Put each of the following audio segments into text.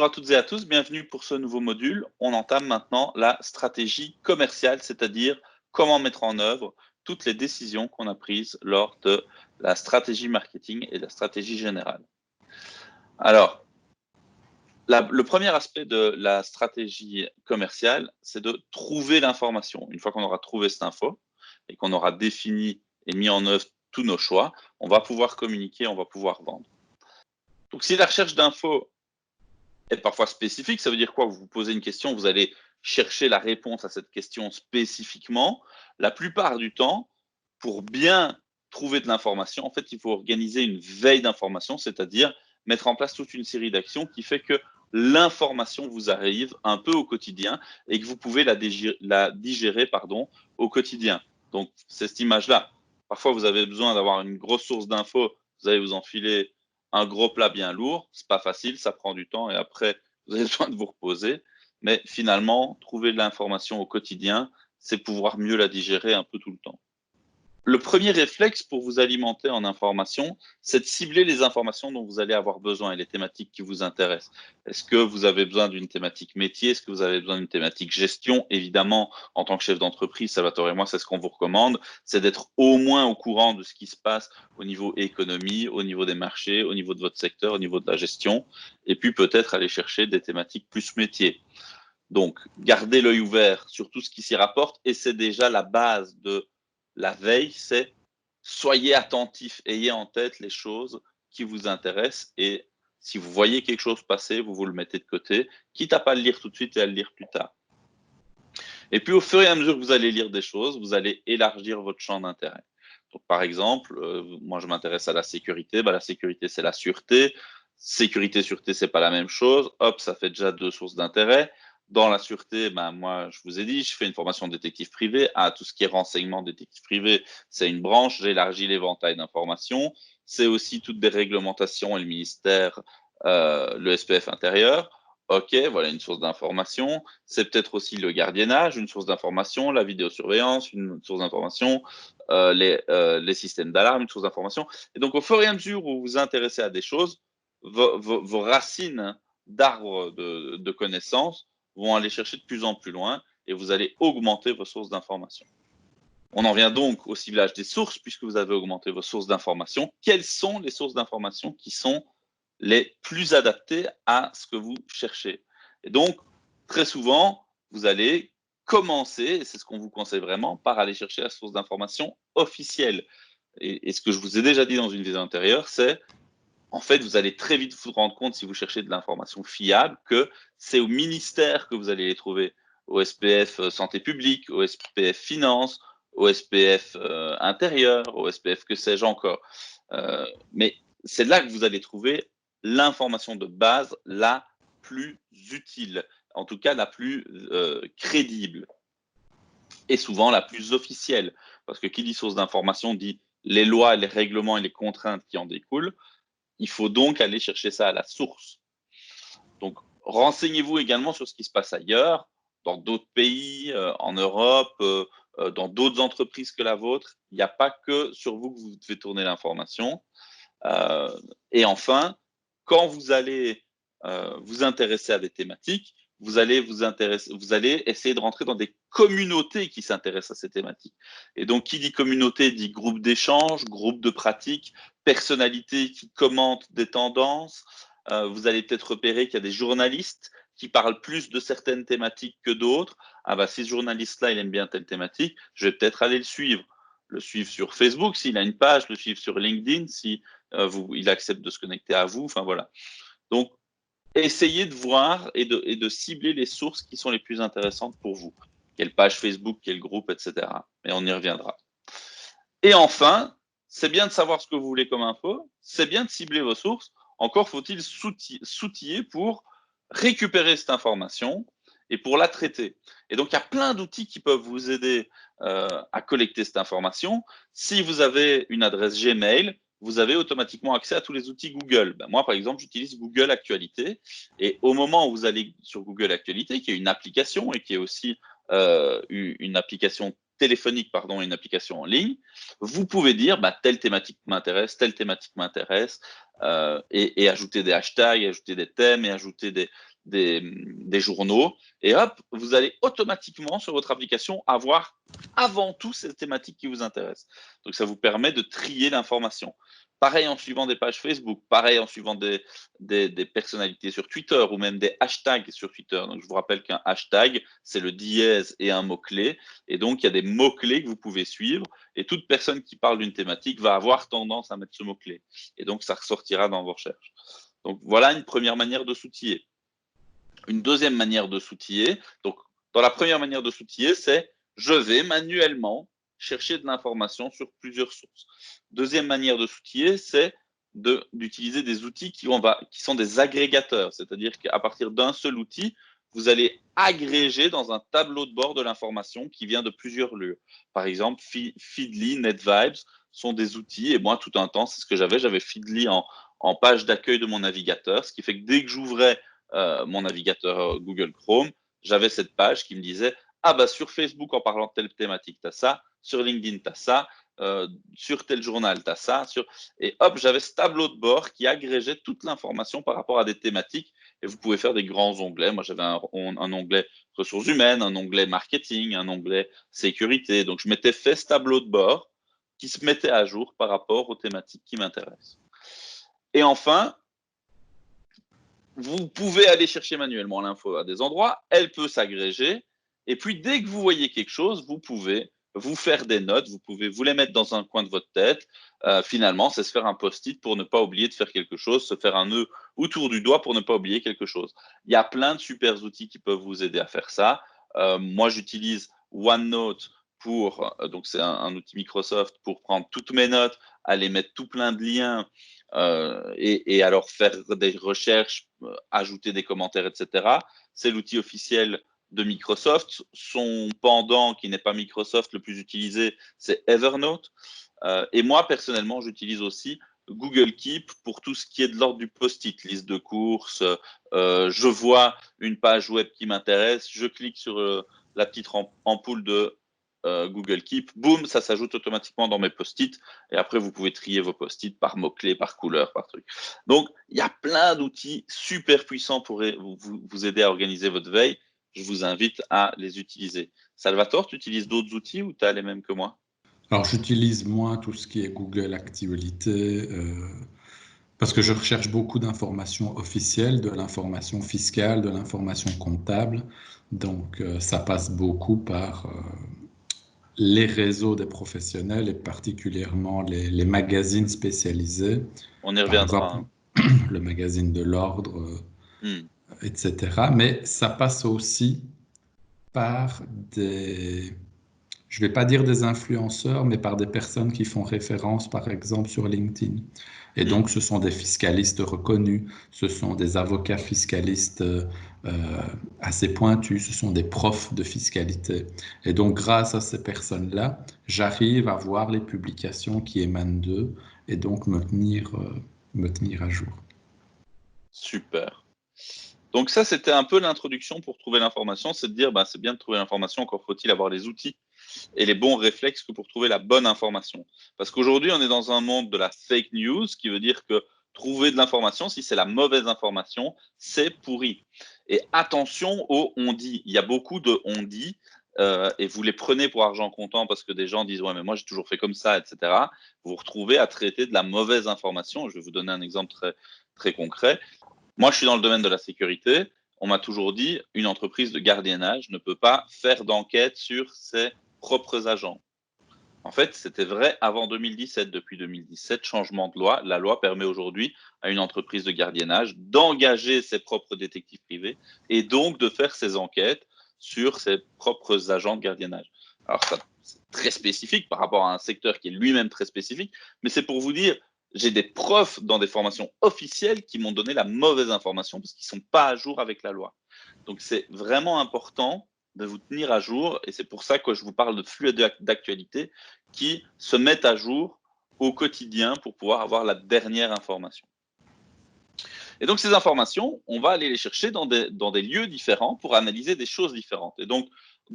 Bonjour à toutes et à tous, bienvenue pour ce nouveau module. On entame maintenant la stratégie commerciale, c'est-à-dire comment mettre en œuvre toutes les décisions qu'on a prises lors de la stratégie marketing et de la stratégie générale. Alors, le premier aspect de la stratégie commerciale, c'est de trouver l'information. Une fois qu'on aura trouvé cette info et qu'on aura défini et mis en œuvre tous nos choix, on va pouvoir communiquer, on va pouvoir vendre. Donc, si la recherche d'infos est parfois spécifique, ça veut dire quoi? Vous vous posez une question, vous allez chercher la réponse à cette question spécifiquement. La plupart du temps, pour bien trouver de l'information, en fait, il faut organiser une veille d'information, c'est-à-dire mettre en place toute une série d'actions qui fait que l'information vous arrive un peu au quotidien et que vous pouvez la digérer au quotidien. Donc, c'est cette image-là. Parfois, vous avez besoin d'avoir une grosse source d'infos, vous allez vous enfiler un gros plat bien lourd, c'est pas facile, ça prend du temps et après, vous avez besoin de vous reposer. Mais finalement, trouver de l'information au quotidien, c'est pouvoir mieux la digérer un peu tout le temps. Le premier réflexe pour vous alimenter en information, c'est de cibler les informations dont vous allez avoir besoin et les thématiques qui vous intéressent. Est-ce que vous avez besoin d'une thématique métier? Est-ce que vous avez besoin d'une thématique gestion? Évidemment, en tant que chef d'entreprise, Salvatore et moi, c'est ce qu'on vous recommande, c'est d'être au moins au courant de ce qui se passe au niveau économie, au niveau des marchés, au niveau de votre secteur, au niveau de la gestion, et puis peut-être aller chercher des thématiques plus métiers. Donc, gardez l'œil ouvert sur tout ce qui s'y rapporte et c'est déjà la base de la veille, c'est soyez attentifs, ayez en tête les choses qui vous intéressent et si vous voyez quelque chose passer, vous le mettez de côté, quitte à pas le lire tout de suite et à le lire plus tard. Et puis, au fur et à mesure que vous allez lire des choses, vous allez élargir votre champ d'intérêt. Donc, par exemple, moi, je m'intéresse à la sécurité. La sécurité, c'est la sûreté. Sécurité, sûreté, c'est pas la même chose. Hop, ça fait déjà deux sources d'intérêt. Dans la sûreté, moi, je vous ai dit, je fais une formation de détective privé. Tout ce qui est renseignement détective privé, c'est une branche. J'élargis l'éventail d'informations. C'est aussi toutes des réglementations et le ministère, le SPF intérieur. OK, voilà une source d'information. C'est peut-être aussi le gardiennage, une source d'information, la vidéosurveillance, une source d'information, les systèmes d'alarme, une source d'information. Et donc, au fur et à mesure où vous vous intéressez à des choses, vos racines d'arbres de connaissances vont aller chercher de plus en plus loin et vous allez augmenter vos sources d'information. On en vient donc au ciblage des sources, puisque vous avez augmenté vos sources d'information. Quelles sont les sources d'information qui sont les plus adaptées à ce que vous cherchez? Et donc, très souvent, vous allez commencer, et c'est ce qu'on vous conseille vraiment, par aller chercher la source d'information officielle. Et ce que je vous ai déjà dit dans une vidéo antérieure, c'est en fait, vous allez très vite vous rendre compte, si vous cherchez de l'information fiable, que c'est au ministère que vous allez les trouver, au SPF Santé publique, au SPF Finance, au SPF Intérieur, au SPF que sais-je encore. Mais c'est là que vous allez trouver l'information de base la plus utile, en tout cas la plus crédible et souvent la plus officielle. Parce que qui dit source d'information dit les lois, les règlements et les contraintes qui en découlent. Il faut donc aller chercher ça à la source. Donc, renseignez-vous également sur ce qui se passe ailleurs, dans d'autres pays, en Europe, dans d'autres entreprises que la vôtre. Il n'y a pas que sur vous que vous devez tourner l'information. Et enfin, quand vous allez vous intéresser à des thématiques, vous allez essayer de rentrer dans des communautés qui s'intéressent à ces thématiques. Et donc, qui dit communauté dit groupe d'échange, groupe de pratique, personnalités qui commentent des tendances. Vous allez peut-être repérer qu'il y a des journalistes qui parlent plus de certaines thématiques que d'autres. Si ce journaliste-là, il aime bien telle thématique, je vais peut-être aller le suivre. Le suivre sur Facebook s'il a une page, le suivre sur LinkedIn si il accepte de se connecter à vous. Enfin voilà. Donc, essayez de voir et de cibler les sources qui sont les plus intéressantes pour vous. Quelle page Facebook, quel groupe, etc. Et on y reviendra. Et enfin, c'est bien de savoir ce que vous voulez comme info, c'est bien de cibler vos sources. Encore faut-il s'outiller pour récupérer cette information et pour la traiter. Et donc, il y a plein d'outils qui peuvent vous aider à collecter cette information. Si vous avez une adresse Gmail, vous avez automatiquement accès à tous les outils Google. Moi, par exemple, j'utilise Google Actualité. Et au moment où vous allez sur Google Actualité, qui est une application et qui est aussi une application téléphonique, et une application en ligne, vous pouvez dire telle thématique m'intéresse, telle thématique m'intéresse, et ajouter des hashtags, ajouter des thèmes et ajouter des journaux, et hop, vous allez automatiquement sur votre application avoir avant tout ces thématiques qui vous intéressent. Donc ça vous permet de trier l'information. Pareil en suivant des pages Facebook, pareil en suivant des personnalités sur Twitter ou même des hashtags sur Twitter. Donc je vous rappelle qu'un hashtag, c'est le dièse et un mot-clé. Et donc il y a des mots-clés que vous pouvez suivre. Et toute personne qui parle d'une thématique va avoir tendance à mettre ce mot-clé. Et donc ça ressortira dans vos recherches. Donc voilà une première manière de s'outiller. Une deuxième manière de s'outiller, donc dans la première manière de s'outiller, c'est je vais manuellement chercher de l'information sur plusieurs sources. Deuxième manière de s'outiller, c'est d'utiliser des outils qui sont des agrégateurs, c'est-à-dire qu'à partir d'un seul outil, vous allez agréger dans un tableau de bord de l'information qui vient de plusieurs lieux. Par exemple, Feedly, NetVibes sont des outils, et moi, tout un temps, c'est ce que j'avais Feedly en page d'accueil de mon navigateur, ce qui fait que dès que j'ouvrais mon navigateur Google Chrome, j'avais cette page qui me disait ah bah sur Facebook en parlant de telle thématique, tu as ça, sur LinkedIn, tu as ça, sur tel journal, tu as ça, et hop, j'avais ce tableau de bord qui agrégeait toute l'information par rapport à des thématiques, et vous pouvez faire des grands onglets. Moi, j'avais un onglet ressources humaines, un onglet marketing, un onglet sécurité. Donc, je m'étais fait ce tableau de bord qui se mettait à jour par rapport aux thématiques qui m'intéressent. Et enfin, vous pouvez aller chercher manuellement l'info à des endroits, elle peut s'agréger, et puis dès que vous voyez quelque chose, vous pouvez vous faire des notes, vous pouvez vous les mettre dans un coin de votre tête. Finalement, c'est se faire un post-it pour ne pas oublier de faire quelque chose, se faire un nœud autour du doigt pour ne pas oublier quelque chose. Il y a plein de super outils qui peuvent vous aider à faire ça. Moi, j'utilise OneNote donc c'est un outil Microsoft pour prendre toutes mes notes, aller mettre tout plein de liens et alors faire des recherches, ajouter des commentaires, etc. C'est l'outil officiel de Microsoft. Son pendant, qui n'est pas Microsoft, le plus utilisé, c'est Evernote. Et moi, personnellement, j'utilise aussi Google Keep pour tout ce qui est de l'ordre du post-it, liste de courses. Je vois une page web qui m'intéresse, je clique sur la petite ampoule de Google Keep, boum, ça s'ajoute automatiquement dans mes post-it. Et après, vous pouvez trier vos post-it par mots-clés, par couleur, par truc. Donc, il y a plein d'outils super puissants pour vous aider à organiser votre veille. Je vous invite à les utiliser. Salvatore, tu utilises d'autres outils ou tu as les mêmes que moi? Alors, j'utilise moins tout ce qui est Google Actualité parce que je recherche beaucoup d'informations officielles, de l'information fiscale, de l'information comptable. Donc, ça passe beaucoup par les réseaux des professionnels et particulièrement les magazines spécialisés. On y Par reviendra. exemple, le magazine de l'Ordre, Hmm. etc. Mais ça passe aussi par je ne vais pas dire des influenceurs, mais par des personnes qui font référence, par exemple, sur LinkedIn. Et Hmm. donc, ce sont des fiscalistes reconnus, ce sont des avocats fiscalistes assez pointus, ce sont des profs de fiscalité. Et donc, grâce à ces personnes-là, j'arrive à voir les publications qui émanent d'eux et donc me tenir à jour. Super. Donc ça, c'était un peu l'introduction pour trouver l'information, c'est de dire, bah, c'est bien de trouver l'information, encore faut-il avoir les outils et les bons réflexes que pour trouver la bonne information. Parce qu'aujourd'hui, on est dans un monde de la fake news, qui veut dire que trouver de l'information, si c'est la mauvaise information, c'est pourri. Et attention aux on-dit. Il y a beaucoup de on-dit, et vous les prenez pour argent comptant parce que des gens disent ouais mais moi j'ai toujours fait comme ça, etc. Vous vous retrouvez à traiter de la mauvaise information. Je vais vous donner un exemple très, très concret. Moi, je suis dans le domaine de la sécurité. On m'a toujours dit, une entreprise de gardiennage ne peut pas faire d'enquête sur ses propres agents. En fait, c'était vrai avant 2017. Depuis 2017, changement de loi. La loi permet aujourd'hui à une entreprise de gardiennage d'engager ses propres détectives privés et donc de faire ses enquêtes sur ses propres agents de gardiennage. Alors, ça, c'est très spécifique par rapport à un secteur qui est lui-même très spécifique, mais c'est pour vous dire, j'ai des profs dans des formations officielles qui m'ont donné la mauvaise information parce qu'ils ne sont pas à jour avec la loi. Donc, c'est vraiment important de vous tenir à jour, et c'est pour ça que je vous parle de flux d'actualité qui se mettent à jour au quotidien pour pouvoir avoir la dernière information. Et donc ces informations, on va aller les chercher dans des lieux différents pour analyser des choses différentes. Et donc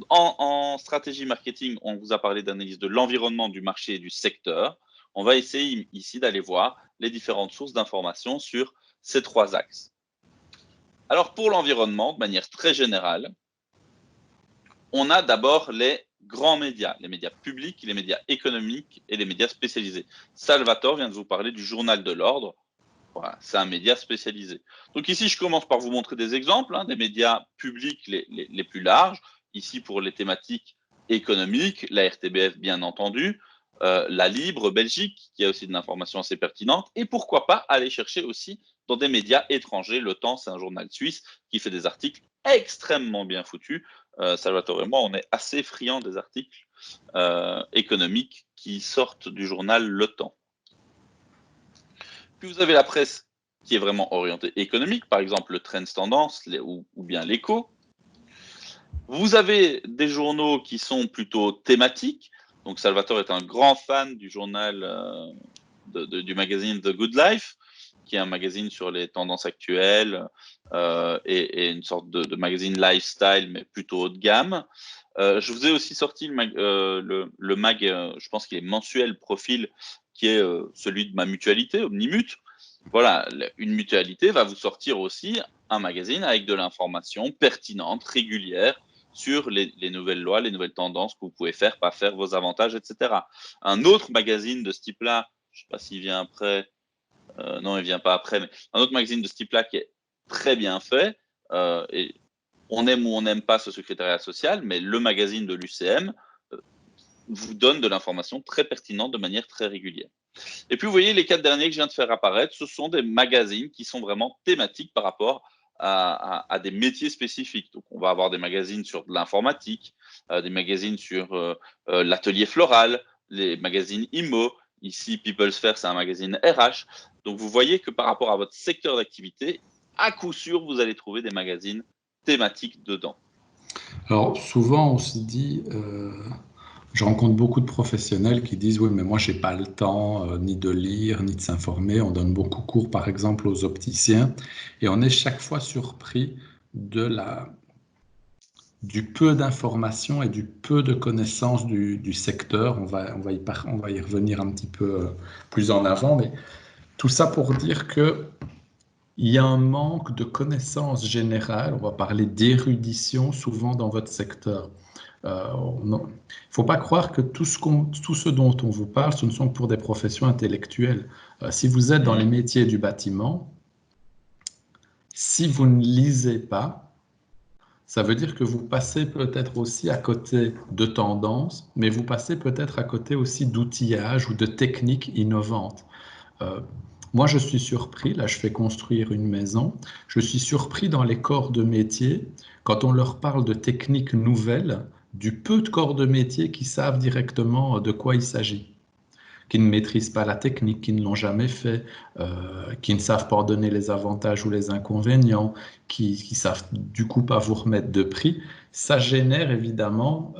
en stratégie marketing, on vous a parlé d'analyse de l'environnement, du marché et du secteur. On va essayer ici d'aller voir les différentes sources d'informations sur ces trois axes. Alors, pour l'environnement, de manière très générale, on a d'abord les grands médias, les médias publics, les médias économiques et les médias spécialisés. Salvatore vient de vous parler du Journal de l'Ordre. Voilà, c'est un média spécialisé. Donc ici, je commence par vous montrer des exemples des médias publics les plus larges. Ici, pour les thématiques économiques, la RTBF, bien entendu, la Libre Belgique, qui a aussi de l'information assez pertinente, et pourquoi pas aller chercher aussi dans des médias étrangers. Le Temps, c'est un journal suisse qui fait des articles extrêmement bien foutus. Salvatore et moi, on est assez friands des articles économiques qui sortent du journal Le Temps. Puis vous avez la presse qui est vraiment orientée économique, par exemple le Trends Tendance ou bien l'Écho. Vous avez des journaux qui sont plutôt thématiques. Donc Salvatore est un grand fan du journal, du magazine The Good Life, qui est un magazine sur les tendances actuelles et une sorte de magazine lifestyle, mais plutôt haut de gamme. Je vous ai aussi sorti le mag, je pense qu'il est mensuel, Profil, qui est celui de ma mutualité, Omnimut. Voilà, une mutualité va vous sortir aussi un magazine avec de l'information pertinente, régulière, sur les nouvelles lois, les nouvelles tendances que vous pouvez faire, pas faire, vos avantages, etc. Un autre magazine de ce type-là, je ne sais pas s'il vient après, non, il ne vient pas après, mais un autre magazine de ce type-là qui est très bien fait, et on aime ou on n'aime pas ce secrétariat social, mais le magazine de l'UCM vous donne de l'information très pertinente de manière très régulière. Et puis, vous voyez, les 4 derniers que je viens de faire apparaître, ce sont des magazines qui sont vraiment thématiques par rapport à des métiers spécifiques. Donc, on va avoir des magazines sur de l'informatique, des magazines sur l'atelier floral, les magazines IMO. Ici, People's Fair, c'est un magazine RH. Donc, vous voyez que par rapport à votre secteur d'activité, à coup sûr, vous allez trouver des magazines thématiques dedans. Alors souvent on se dit, je rencontre beaucoup de professionnels qui disent oui mais moi j'ai pas le temps ni de lire ni de s'informer. On donne beaucoup cours par exemple aux opticiens et on est chaque fois surpris du peu d'informations et du peu de connaissances du secteur. On va y revenir un petit peu plus en avant, mais tout ça pour dire que il y a un manque de connaissances générales, on va parler d'érudition souvent dans votre secteur. Il ne faut pas croire que tout ce dont on vous parle, ce ne sont que pour des professions intellectuelles. Si vous êtes dans les métiers du bâtiment, si vous ne lisez pas, ça veut dire que vous passez peut-être aussi à côté de tendances, mais vous passez peut-être à côté aussi d'outillage ou de techniques innovantes. Moi, je suis surpris, là je fais construire une maison, je suis surpris dans les corps de métier, quand on leur parle de techniques nouvelles, du peu de corps de métier qui savent directement de quoi il s'agit, qui ne maîtrisent pas la technique, qui ne l'ont jamais fait, qui ne savent pas en donner les avantages ou les inconvénients, qui savent du coup pas vous remettre de prix. Ça génère évidemment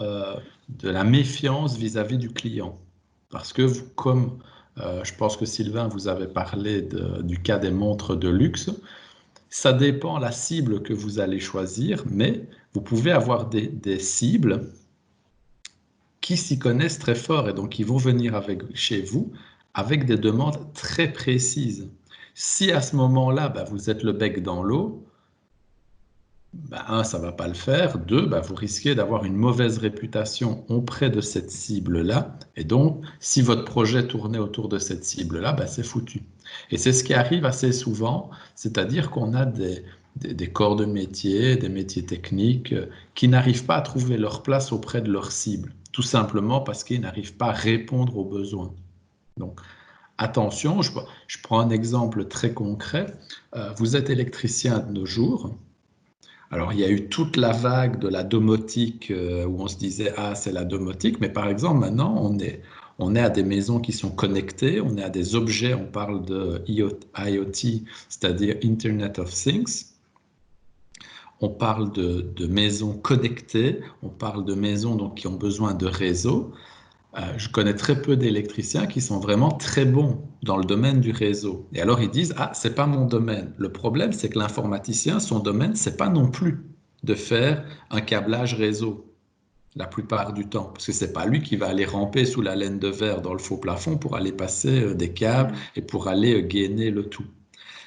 de la méfiance vis-à-vis du client. Parce que comme je pense que Sylvain vous avait parlé du cas des montres de luxe, ça dépend la cible que vous allez choisir, mais vous pouvez avoir des cibles qui s'y connaissent très fort et donc ils vont venir chez vous avec des demandes très précises. Si à ce moment-là, vous êtes le bec dans l'eau, un, ça ne va pas le faire. Deux, vous risquez d'avoir une mauvaise réputation auprès de cette cible-là. Et donc, si votre projet tournait autour de cette cible-là, c'est foutu. Et c'est ce qui arrive assez souvent, c'est-à-dire qu'on a des corps de métier, des métiers techniques qui n'arrivent pas à trouver leur place auprès de leur cible, tout simplement parce qu'ils n'arrivent pas à répondre aux besoins. Donc, attention, je prends un exemple très concret. Vous êtes électricien de nos jours. Alors, il y a eu toute la vague de la domotique où on se disait, ah, c'est la domotique, mais par exemple, maintenant, on est à des maisons qui sont connectées, on est à des objets, on parle de IoT, c'est-à-dire Internet of Things. On parle de maisons connectées, on parle de maisons donc, qui ont besoin de réseaux. Je connais très peu d'électriciens qui sont vraiment très bons dans le domaine du réseau. Et alors ils disent, ah, c'est pas mon domaine. Le problème, c'est que l'informaticien, son domaine, c'est pas non plus de faire un câblage réseau la plupart du temps, parce que c'est pas lui qui va aller ramper sous la laine de verre dans le faux plafond pour aller passer des câbles et pour aller gainer le tout.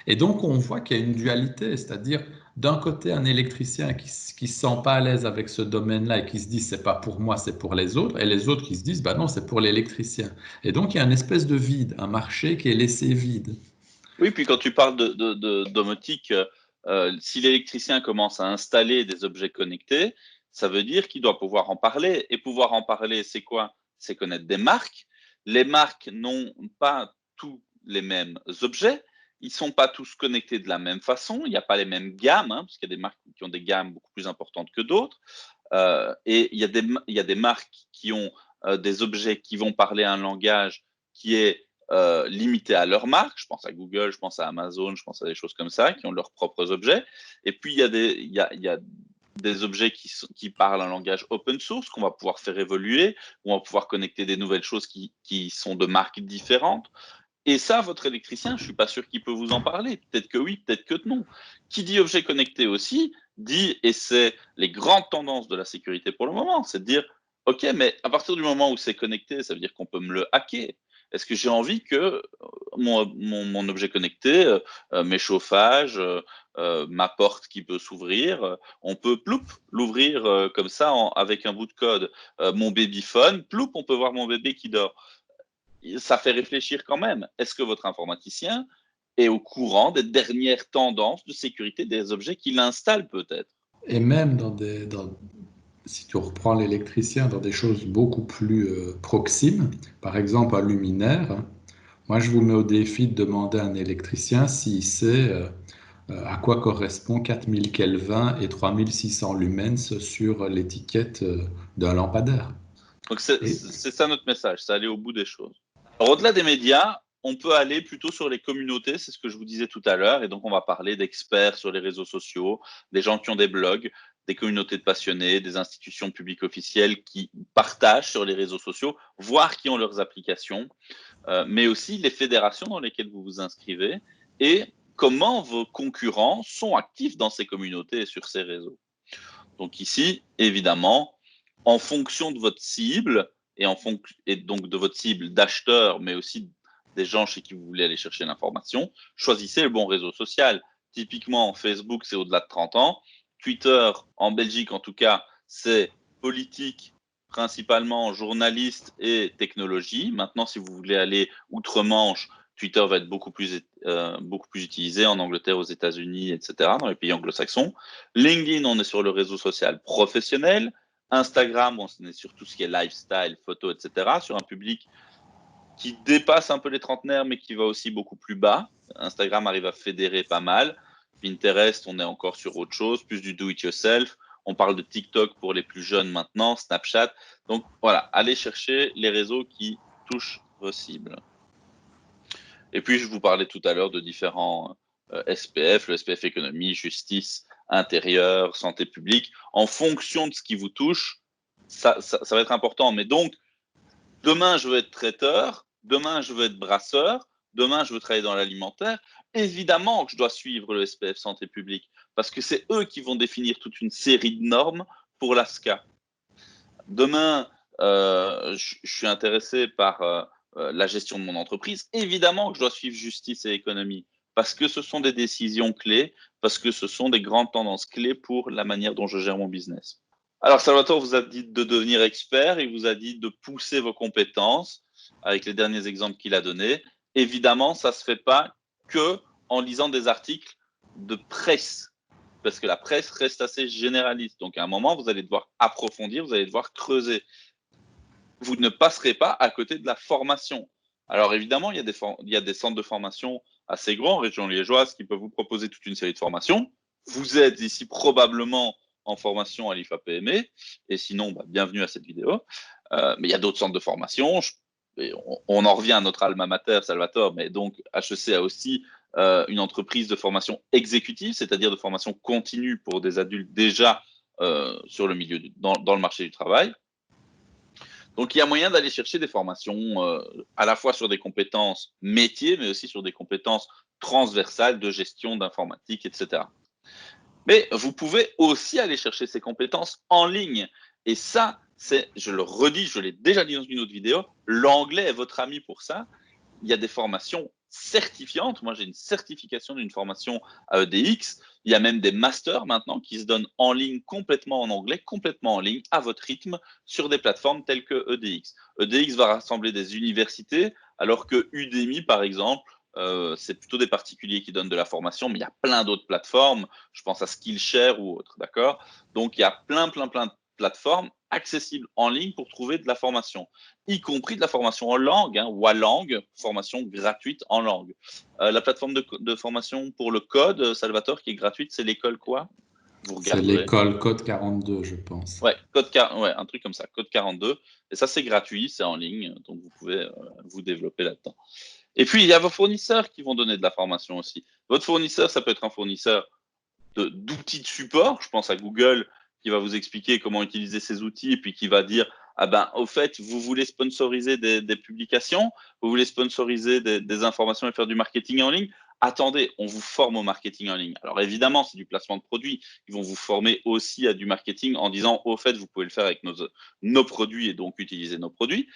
Et donc on voit qu'il y a une dualité, c'est-à-dire d'un côté, un électricien qui ne se sent pas à l'aise avec ce domaine-là et qui se dit c'est pas pour moi, c'est pour les autres, et les autres qui se disent bah non, c'est pour l'électricien. Et donc, il y a une espèce de vide, un marché qui est laissé vide. Oui, puis quand tu parles de domotique, si l'électricien commence à installer des objets connectés, ça veut dire qu'il doit pouvoir en parler. Et pouvoir en parler, c'est quoi? C'est connaître des marques. Les marques n'ont pas tous les mêmes objets. Ils ne sont pas tous connectés de la même façon. Il n'y a pas les mêmes gammes, hein, parce qu'il y a des marques qui ont des gammes beaucoup plus importantes que d'autres. Et il y a des marques qui ont des objets qui vont parler un langage qui est limité à leur marque. Je pense à Google, je pense à Amazon, je pense à des choses comme ça, qui ont leurs propres objets. Et puis, il y a des objets qui parlent un langage open source qu'on va pouvoir faire évoluer, où on va pouvoir connecter des nouvelles choses qui sont de marques différentes. Et ça, votre électricien, je ne suis pas sûr qu'il peut vous en parler. Peut-être que oui, peut-être que non. Qui dit objet connecté aussi, dit, et c'est les grandes tendances de la sécurité pour le moment, c'est de dire, OK, mais à partir du moment où c'est connecté, ça veut dire qu'on peut me le hacker. Est-ce que j'ai envie que mon objet connecté, mes chauffages, ma porte qui peut s'ouvrir, on peut ploup l'ouvrir comme ça avec un bout de code. Mon babyphone, ploup, on peut voir mon bébé qui dort. Ça fait réfléchir quand même. Est-ce que votre informaticien est au courant des dernières tendances de sécurité des objets qu'il installe peut-être? Et même si tu reprends l'électricien dans des choses beaucoup plus proximes, par exemple un luminaire, moi je vous mets au défi de demander à un électricien s'il sait à quoi correspond 4000 Kelvin et 3600 lumens sur l'étiquette d'un lampadaire. Donc Et, c'est ça notre message, c'est aller au bout des choses. Alors au-delà des médias, on peut aller plutôt sur les communautés, c'est ce que je vous disais tout à l'heure, et donc on va parler d'experts sur les réseaux sociaux, des gens qui ont des blogs, des communautés de passionnés, des institutions publiques officielles qui partagent sur les réseaux sociaux, voire qui ont leurs applications, mais aussi les fédérations dans lesquelles vous vous inscrivez et comment vos concurrents sont actifs dans ces communautés et sur ces réseaux. Donc ici, évidemment, en fonction de votre cible et donc de votre cible d'acheteurs, mais aussi des gens chez qui vous voulez aller chercher l'information, choisissez le bon réseau social. Typiquement, Facebook, c'est au-delà de 30 ans. Twitter, en Belgique en tout cas, c'est politique, principalement journaliste et technologie. Maintenant, si vous voulez aller outre-Manche, Twitter va être beaucoup plus utilisé en Angleterre, aux États-Unis, etc., dans les pays anglo-saxons. LinkedIn, on est sur le réseau social professionnel. Instagram, on est sur tout ce qui est lifestyle, photo, etc., sur un public qui dépasse un peu les trentenaires, mais qui va aussi beaucoup plus bas. Instagram arrive à fédérer pas mal. Pinterest, on est encore sur autre chose, plus du do-it-yourself. On parle de TikTok pour les plus jeunes maintenant, Snapchat. Donc voilà, allez chercher les réseaux qui touchent vos cibles. Et puis, je vous parlais tout à l'heure de différents SPF, le SPF économie, justice, intérieur, santé publique. En fonction de ce qui vous touche, ça va être important. Mais donc, demain, je veux être traiteur, demain, je veux être brasseur, demain, je veux travailler dans l'alimentaire. Évidemment que je dois suivre le SPF santé publique parce que c'est eux qui vont définir toute une série de normes pour l'ASCA. Demain, je suis intéressé par la gestion de mon entreprise. Évidemment que je dois suivre justice et économie parce que ce sont des décisions clés, parce que ce sont des grandes tendances clés pour la manière dont je gère mon business. Alors, Salvatore vous a dit de devenir expert, il vous a dit de pousser vos compétences avec les derniers exemples qu'il a donnés. Évidemment, ça ne se fait pas que en lisant des articles de presse parce que la presse reste assez généraliste. Donc, à un moment, vous allez devoir approfondir, vous allez devoir creuser. Vous ne passerez pas à côté de la formation. Alors, évidemment, il y a des centres de formation assez grands en région liégeoise qui peuvent vous proposer toute une série de formations. Vous êtes ici probablement en formation à l'IFA-PME, et sinon, bienvenue à cette vidéo. Mais il y a d'autres centres de formation. On en revient à notre alma mater, Salvatore, mais donc HEC a aussi une entreprise de formation exécutive, c'est-à-dire de formation continue pour des adultes déjà sur le milieu, dans le marché du travail. Donc, il y a moyen d'aller chercher des formations à la fois sur des compétences métiers, mais aussi sur des compétences transversales de gestion d'informatique, etc. Mais vous pouvez aussi aller chercher ces compétences en ligne. Et ça, je le redis, je l'ai déjà dit dans une autre vidéo, l'anglais est votre ami pour ça. Il y a des formations certifiante. Moi, j'ai une certification d'une formation à EDX. Il y a même des masters maintenant qui se donnent en ligne, complètement en anglais, complètement en ligne, à votre rythme, sur des plateformes telles que EDX. EDX va rassembler des universités, alors que Udemy, par exemple, c'est plutôt des particuliers qui donnent de la formation, mais il y a plein d'autres plateformes. Je pense à Skillshare ou autres, d'accord? Donc, il y a plein de plateformes accessibles en ligne pour trouver de la formation, y compris de la formation en langue, Walang, formation gratuite en langue. La plateforme de formation pour le code, Salvatore, qui est gratuite, c'est l'école quoi? Vous C'est regarderez. l'école Code 42, je pense. Ouais, ouais, un truc comme ça, Code 42. Et ça, c'est gratuit, c'est en ligne, donc vous pouvez vous développer là-dedans. Et puis, il y a vos fournisseurs qui vont donner de la formation aussi. Votre fournisseur, ça peut être un fournisseur d'outils de support. Je pense à Google qui va vous expliquer comment utiliser ces outils et puis qui va dire, ah ben, au fait, vous voulez sponsoriser des publications, vous voulez sponsoriser des informations et faire du marketing en ligne. Attendez, on vous forme au marketing en ligne. Alors évidemment, c'est du placement de produits. Ils vont vous former aussi à du marketing en disant, au fait, vous pouvez le faire avec nos produits et donc utiliser nos produits.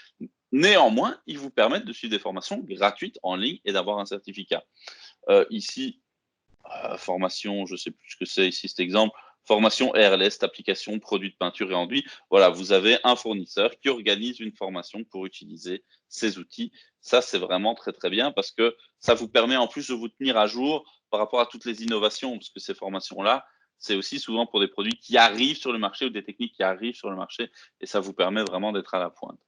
Néanmoins, ils vous permettent de suivre des formations gratuites en ligne et d'avoir un certificat. Ici, formation, je ne sais plus ce que c'est ici cet exemple, formation RLS, application, produit de peinture et enduit. Voilà, vous avez un fournisseur qui organise une formation pour utiliser ces outils. Ça, c'est vraiment très, très bien parce que ça vous permet en plus de vous tenir à jour par rapport à toutes les innovations, parce que ces formations-là, c'est aussi souvent pour des produits qui arrivent sur le marché ou des techniques qui arrivent sur le marché et ça vous permet vraiment d'être à la pointe.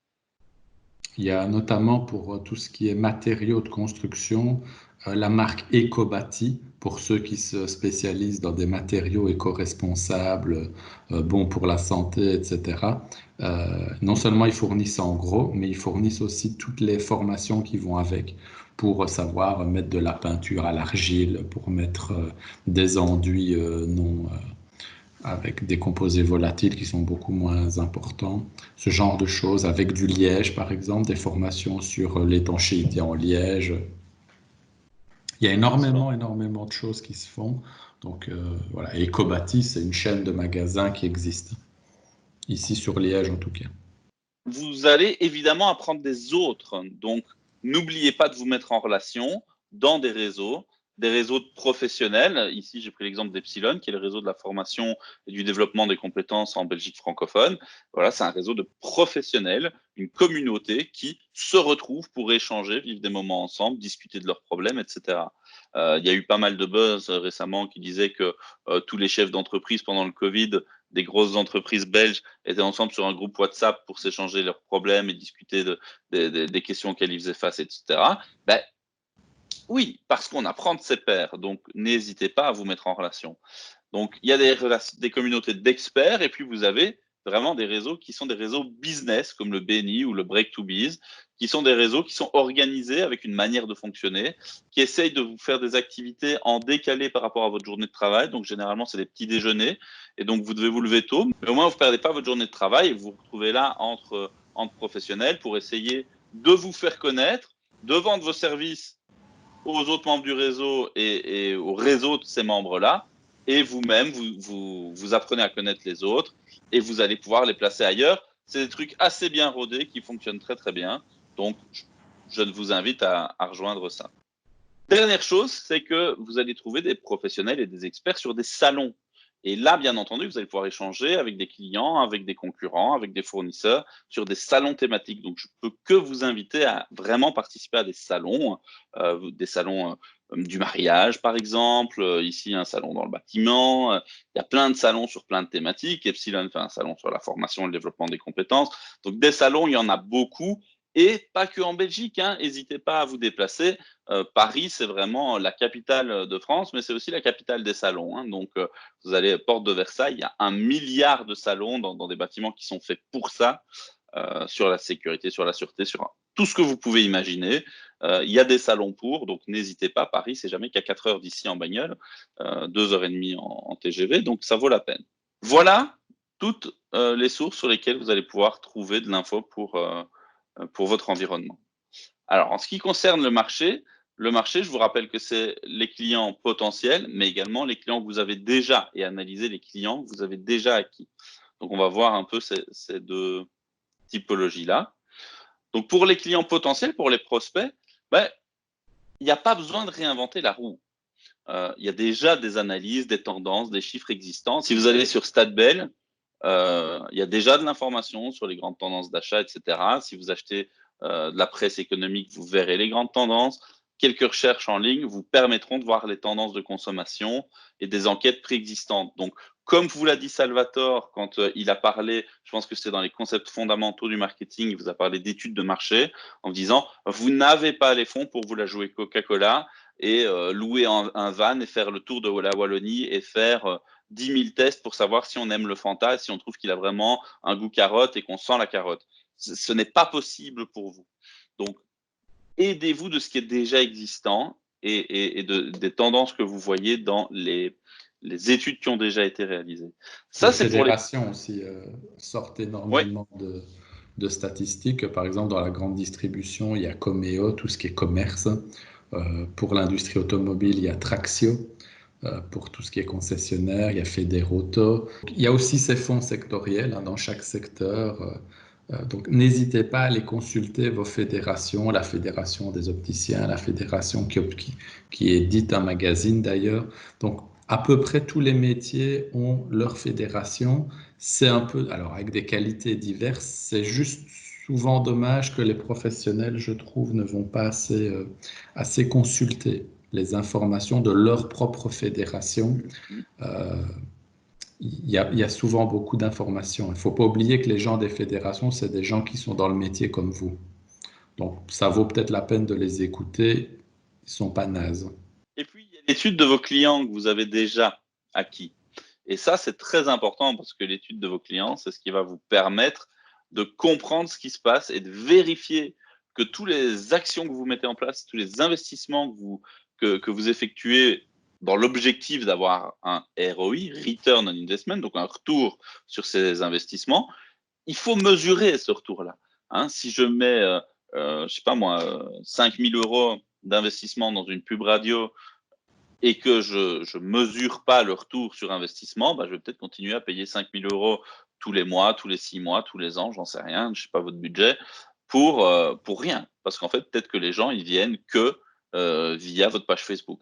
Il y a notamment pour tout ce qui est matériaux de construction, la marque Ecobati, pour ceux qui se spécialisent dans des matériaux éco-responsables, bons pour la santé, etc. Non seulement ils fournissent en gros, mais ils fournissent aussi toutes les formations qui vont avec pour savoir mettre de la peinture à l'argile, pour mettre des enduits non avec des composés volatiles qui sont beaucoup moins importants, ce genre de choses, avec du liège par exemple, des formations sur l'étanchéité en liège. Il y a énormément de choses qui se font. Donc voilà, et Ecobati, c'est une chaîne de magasins qui existe, ici sur Liège en tout cas. Vous allez évidemment apprendre des autres. Donc, n'oubliez pas de vous mettre en relation dans des réseaux professionnels. Ici, j'ai pris l'exemple d'Epsilon, qui est le réseau de la formation et du développement des compétences en Belgique francophone. Voilà, c'est un réseau de professionnels, une communauté qui se retrouve pour échanger, vivre des moments ensemble, discuter de leurs problèmes, etc. Il y a eu pas mal de buzz récemment qui disaient que tous les chefs d'entreprise pendant le Covid des grosses entreprises belges étaient ensemble sur un groupe WhatsApp pour s'échanger leurs problèmes et discuter des questions auxquelles ils faisaient face, etc. Ben, oui, parce qu'on apprend de ses pairs. Donc, n'hésitez pas à vous mettre en relation. Donc, il y a des communautés d'experts et puis vous avez vraiment des réseaux qui sont des réseaux business comme le BNI ou le Break2Biz, qui sont des réseaux qui sont organisés avec une manière de fonctionner, qui essayent de vous faire des activités en décalé par rapport à votre journée de travail. Donc, généralement, c'est des petits déjeuners et donc vous devez vous lever tôt, mais au moins, vous ne perdez pas votre journée de travail et vous vous retrouvez là entre professionnels pour essayer de vous faire connaître, de vendre vos services aux autres membres du réseau et au réseau de ces membres-là. Et vous-même, vous apprenez à connaître les autres et vous allez pouvoir les placer ailleurs. C'est des trucs assez bien rodés qui fonctionnent très, très bien. Donc, je vous invite à rejoindre ça. Dernière chose, c'est que vous allez trouver des professionnels et des experts sur des salons. Et là, bien entendu, vous allez pouvoir échanger avec des clients, avec des concurrents, avec des fournisseurs sur des salons thématiques. Donc, je peux que vous inviter à vraiment participer à des salons du mariage, par exemple. Ici, un salon dans le bâtiment. Il y a plein de salons sur plein de thématiques. Epsilon fait un salon sur la formation et le développement des compétences. Donc, des salons, il y en a beaucoup. Et pas que en Belgique, n'hésitez pas à vous déplacer. Paris, c'est vraiment la capitale de France, mais c'est aussi la capitale des salons. Donc, vous allez à Porte de Versailles, il y a 1 milliard de salons dans des bâtiments qui sont faits pour ça, sur la sécurité, sur la sûreté, sur tout ce que vous pouvez imaginer. Il y a des salons pour, donc n'hésitez pas. Paris, c'est jamais qu'à 4 heures d'ici en bagnole, 2 heures et demie en TGV, donc ça vaut la peine. Voilà toutes les sources sur lesquelles vous allez pouvoir trouver de l'info pour votre environnement. Alors, en ce qui concerne le marché, je vous rappelle que c'est les clients potentiels, mais également les clients que vous avez déjà et analyser les clients que vous avez déjà acquis. Donc, on va voir un peu ces deux typologies-là. Donc, pour les clients potentiels, pour les prospects, ben, il n'y a pas besoin de réinventer la roue. Il y a déjà des analyses, des tendances, des chiffres existants. Si vous allez sur StatBell, il y a déjà de l'information sur les grandes tendances d'achat, etc. Si vous achetez de la presse économique, vous verrez les grandes tendances. Quelques recherches en ligne vous permettront de voir les tendances de consommation et des enquêtes préexistantes. Donc, comme vous l'a dit Salvatore quand il a parlé, je pense que c'était dans les concepts fondamentaux du marketing, il vous a parlé d'études de marché en disant, vous n'avez pas les fonds pour vous la jouer Coca-Cola et louer un van et faire le tour de la Wallonie et faire 10 000 tests pour savoir si on aime le Fanta, si on trouve qu'il a vraiment un goût carotte et qu'on sent la carotte. Ce n'est pas possible pour vous. Donc, aidez-vous de ce qui est déjà existant et des tendances que vous voyez dans les études qui ont déjà été réalisées. Les Ça, c'est pour les... fédérations aussi sortent Oui, énormément de statistiques. Par exemple, dans la grande distribution, il y a Comeo, tout ce qui est commerce. Pour l'industrie automobile, il y a Traxio. Pour tout ce qui est concessionnaire, il y a Federauto. Il y a aussi ces fonds sectoriels dans chaque secteur. Donc, n'hésitez pas à aller consulter vos fédérations, la fédération des opticiens, la fédération qui édite un magazine d'ailleurs. Donc, à peu près tous les métiers ont leur fédération. C'est un peu, alors avec des qualités diverses, c'est juste souvent dommage que les professionnels, je trouve, ne vont pas assez consulter les informations de leur propre fédération. Euh, il y a souvent beaucoup d'informations. Il ne faut pas oublier que les gens des fédérations, c'est des gens qui sont dans le métier comme vous. Donc, ça vaut peut-être la peine de les écouter. Ils ne sont pas nazes. et puis il y a l'étude de vos clients que vous avez déjà acquis. Et ça, c'est très important parce que l'étude de vos clients, c'est ce qui va vous permettre de comprendre ce qui se passe et de vérifier que toutes les actions que vous mettez en place, tous les investissements que vous effectuez dans l'objectif d'avoir un ROI, Return on Investment, donc un retour sur ces investissements, il faut mesurer ce retour-là. Hein, si je mets, je sais pas moi, 5 000 euros d'investissement dans une pub radio et que je ne mesure pas le retour sur investissement, bah, je vais peut-être continuer à payer 5 000 euros tous les mois, tous les 6 mois, tous les ans, j'en sais rien, je ne sais pas votre budget, pour rien. Parce qu'en fait, peut-être que les gens, ils viennent que via votre page Facebook.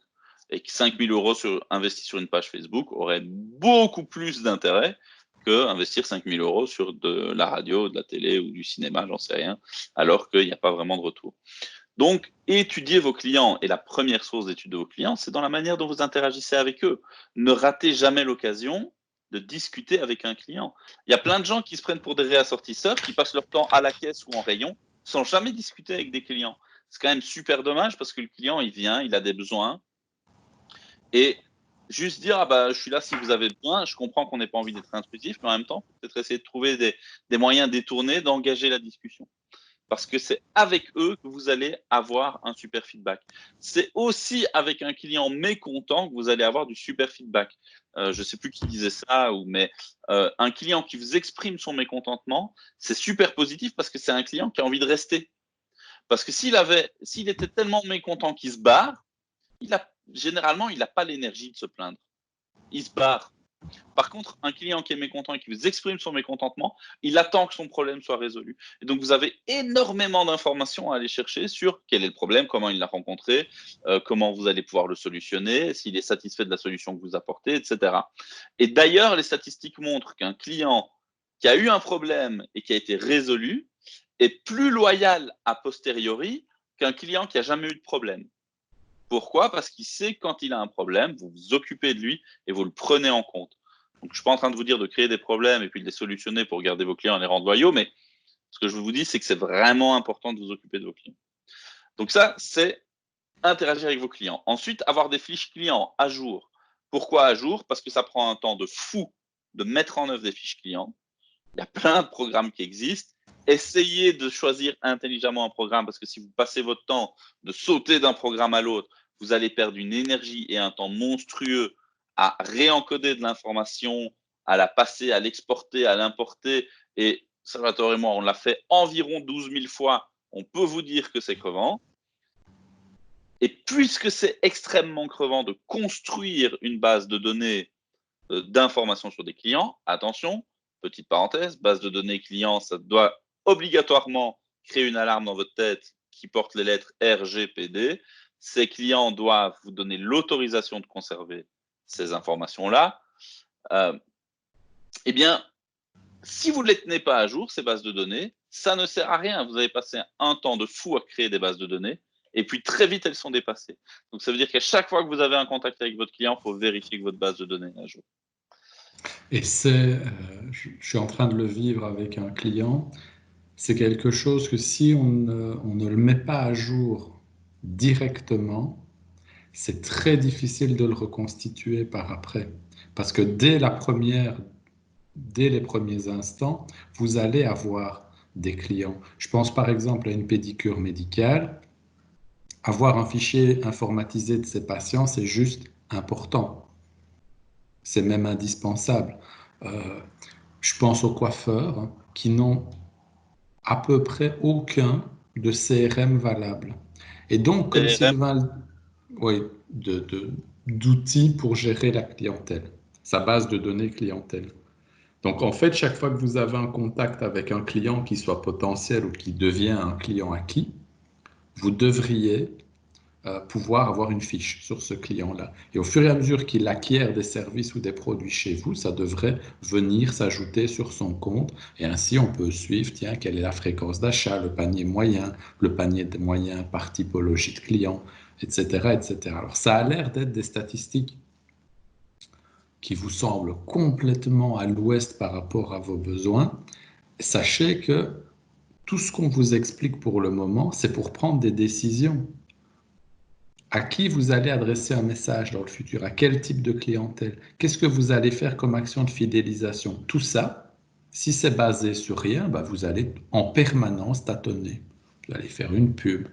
Et que 5 000 euros investis sur une page Facebook aurait beaucoup plus d'intérêt que investir 5 000 euros sur de la radio, de la télé ou du cinéma, j'en sais rien, alors qu'il n'y a pas vraiment de retour. Donc, étudiez vos clients. Et la première source d'étude de vos clients, c'est dans la manière dont vous interagissez avec eux. Ne ratez jamais l'occasion de discuter avec un client. Il y a plein de gens qui se prennent pour des réassortisseurs, qui passent leur temps à la caisse ou en rayon, sans jamais discuter avec des clients. C'est quand même super dommage parce que le client, il vient, il a des besoins. Et juste dire, ah bah, je suis là si vous avez besoin, je comprends qu'on n'ait pas envie d'être intrusif, mais en même temps, peut-être essayer de trouver des moyens détournés d'engager la discussion parce que c'est avec eux que vous allez avoir un super feedback. C'est aussi avec un client mécontent que vous allez avoir du super feedback. Je ne sais plus qui disait ça, mais un client qui vous exprime son mécontentement, c'est super positif parce que c'est un client qui a envie de rester. Parce que s'il était tellement mécontent qu'il se barre, généralement, il n'a pas l'énergie de se plaindre. Il se barre. Par contre, un client qui est mécontent et qui vous exprime son mécontentement, il attend que son problème soit résolu. Et donc, vous avez énormément d'informations à aller chercher sur quel est le problème, comment il l'a rencontré, comment vous allez pouvoir le solutionner, s'il est satisfait de la solution que vous apportez, etc. Et d'ailleurs, les statistiques montrent qu'un client qui a eu un problème et qui a été résolu est plus loyal a posteriori qu'un client qui n'a jamais eu de problème. Pourquoi? Parce qu'il sait que quand il a un problème, vous vous occupez de lui et vous le prenez en compte. Donc, je ne suis pas en train de vous dire de créer des problèmes et puis de les solutionner pour garder vos clients et les rendre loyaux, mais ce que je vous dis, c'est que c'est vraiment important de vous occuper de vos clients. Donc ça, c'est interagir avec vos clients. Ensuite, avoir des fiches clients à jour. Pourquoi à jour? Parce que ça prend un temps de fou de mettre en œuvre des fiches clients. Il y a plein de programmes qui existent. Essayez de choisir intelligemment un programme parce que si vous passez votre temps de sauter d'un programme à l'autre, vous allez perdre une énergie et un temps monstrueux à réencoder de l'information, à la passer, à l'exporter, à l'importer. Et Salvatore et moi, on l'a fait environ 12 000 fois. On peut vous dire que c'est crevant. Et puisque c'est extrêmement crevant de construire une base de données d'informations sur des clients, attention, petite parenthèse, base de données clients, ça doit obligatoirement créer une alarme dans votre tête qui porte les lettres RGPD. ces clients doivent vous donner l'autorisation de conserver ces informations-là. Eh bien, si vous ne les tenez pas à jour, ces bases de données, ça ne sert à rien. Vous avez passé un temps de fou à créer des bases de données et puis très vite, elles sont dépassées. Donc, ça veut dire qu'à chaque fois que vous avez un contact avec votre client, il faut vérifier que votre base de données est à jour. Et je suis en train de le vivre avec un client, c'est quelque chose que si on ne le met pas à jour directement, c'est très difficile de le reconstituer par après. Parce que dès les premiers instants, vous allez avoir des clients. Je pense par exemple à une pédicure médicale. Avoir un fichier informatisé de ses patients, c'est juste important. C'est même indispensable. Euh, je pense aux coiffeurs qui n'ont à peu près aucun de CRM valable. Et donc, comme CRM, Sylvain, oui, d'outils pour gérer la clientèle, sa base de données clientèle. Donc, en fait, chaque fois que vous avez un contact avec un client qui soit potentiel ou qui devient un client acquis, vous devriez pouvoir avoir une fiche sur ce client-là. Et au fur et à mesure qu'il acquiert des services ou des produits chez vous, ça devrait venir s'ajouter sur son compte. Et ainsi, on peut suivre, tiens, quelle est la fréquence d'achat, le panier moyen par typologie de client, etc., etc. Alors, ça a l'air d'être des statistiques qui vous semblent complètement à l'ouest par rapport à vos besoins. Sachez que tout ce qu'on vous explique pour le moment, c'est pour prendre des décisions. À qui vous allez adresser un message dans le futur? À quel type de clientèle? Qu'est-ce que vous allez faire comme action de fidélisation? Tout ça, si c'est basé sur rien, bah vous allez en permanence tâtonner. Vous allez faire une pub,